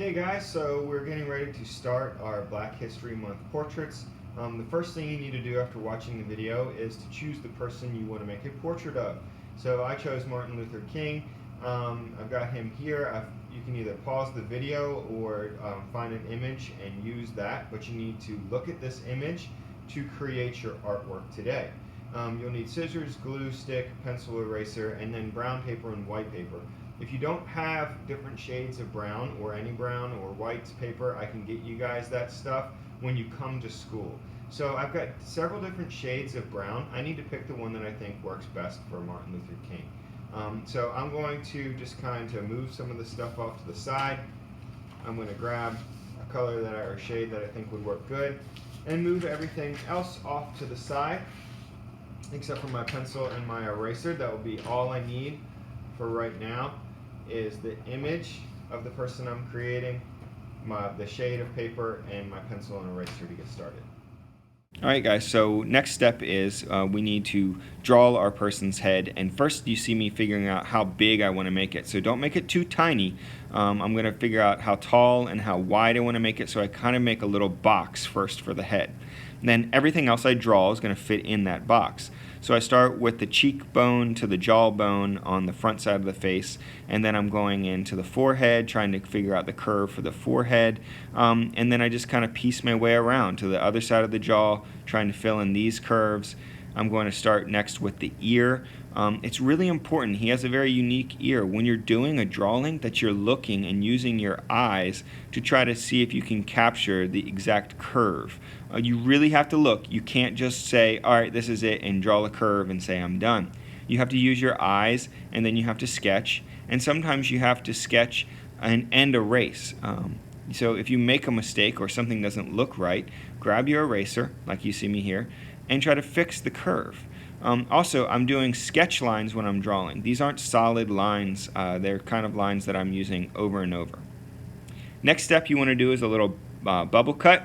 Okay guys, so we're getting ready to start our Black History Month portraits. The first thing you need to do after watching the video is to choose the person you want to make a portrait of. So I chose Martin Luther King. I've got him here. You can either pause the video or find an image and use that, but you need to look at this image to create your artwork today. You'll need scissors, glue stick, pencil eraser, and then brown paper and white paper. If you don't have different shades of brown or any brown or white paper, I can get you guys that stuff when you come to school. So I've got several different shades of brown. I need to pick the one that I think works best for Martin Luther King. So I'm going to just kind of move some of the stuff off to the side. I'm going to grab a color or shade that I think would work good and move everything else off to the side except for my pencil and my eraser. That will be all I need for right now is the image of the person I'm creating, the shade of paper, and my pencil and eraser to get started. Alright guys, so next step is we need to draw our person's head, and first you see me figuring out how big I want to make it. So don't make it too tiny. I'm going to figure out how tall and how wide I want to make it, so I kind of make a little box first for the head. And then everything else I draw is going to fit in that box. So I start with the cheekbone to the jawbone on the front side of the face, and then I'm going into the forehead, trying to figure out the curve for the forehead, and then I just kind of piece my way around to the other side of the jaw, trying to fill in these curves. I'm going to start next with the ear. It's really important. He has a very unique ear. When you're doing a drawing, that you're looking and using your eyes to try to see if you can capture the exact curve. You really have to look. You can't just say, all right, this is it, and draw a curve and say, I'm done. You have to use your eyes, and then you have to sketch. And sometimes you have to sketch and erase. So if you make a mistake or something doesn't look right, grab your eraser, like you see me here, and try to fix the curve. Also, I'm doing sketch lines when I'm drawing. These aren't solid lines. They're kind of lines that I'm using over and over. Next step you want to do is a little bubble cut,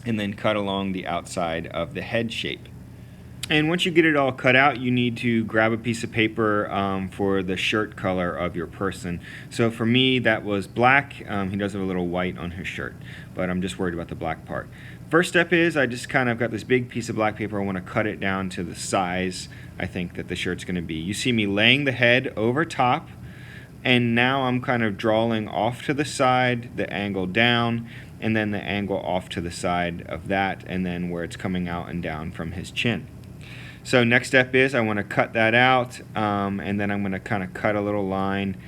and then cut along the outside of the head shape. And once you get it all cut out, you need to grab a piece of paper for the shirt color of your person. So for me, that was black. He does have a little white on his shirt, but I'm just worried about the black part. First step is I just kind of got this big piece of black paper. I want to cut it down to the size I think that the shirt's going to be. You see me laying the head over top, and now I'm kind of drawing off to the side, the angle down, and then the angle off to the side of that, and then where it's coming out and down from his chin. So next step is I want to cut that out, and then I'm going to kind of cut a little line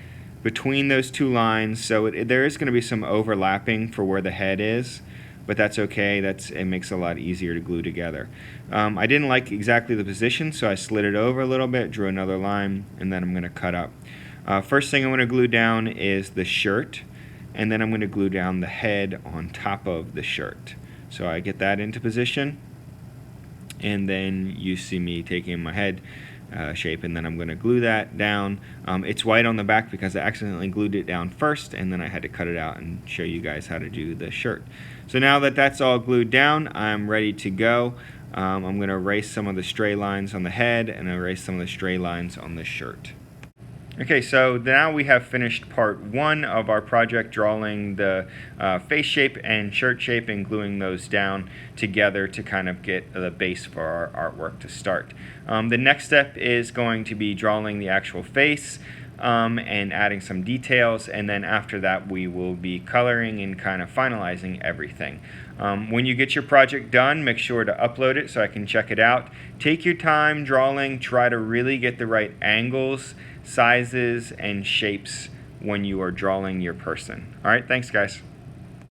between those two lines. So there is going to be some overlapping for where the head is, but that's okay. It makes it a lot easier to glue together. I didn't like exactly the position, so I slid it over a little bit, drew another line, and then I'm going to cut up. First thing I'm going to glue down is the shirt, and then I'm going to glue down the head on top of the shirt. So I get that into position, and then you see me taking my head shape, and then I'm going to glue that down. It's white on the back because I accidentally glued it down first, and then I had to cut it out and show you guys how to do the shirt. So now that that's all glued down, I'm ready to go. I'm going to erase some of the stray lines on the head and erase some of the stray lines on the shirt. Okay, so now we have finished part one of our project, drawing the face shape and shirt shape and gluing those down together to kind of get the base for our artwork to start. The next step is going to be drawing the actual face and adding some details, and then after that we will be coloring and kind of finalizing everything. When you get your project done, make sure to upload it so I can check it out. Take your time drawing, try to really get the right angles, sizes, and shapes when you are drawing your person. Alright, thanks guys.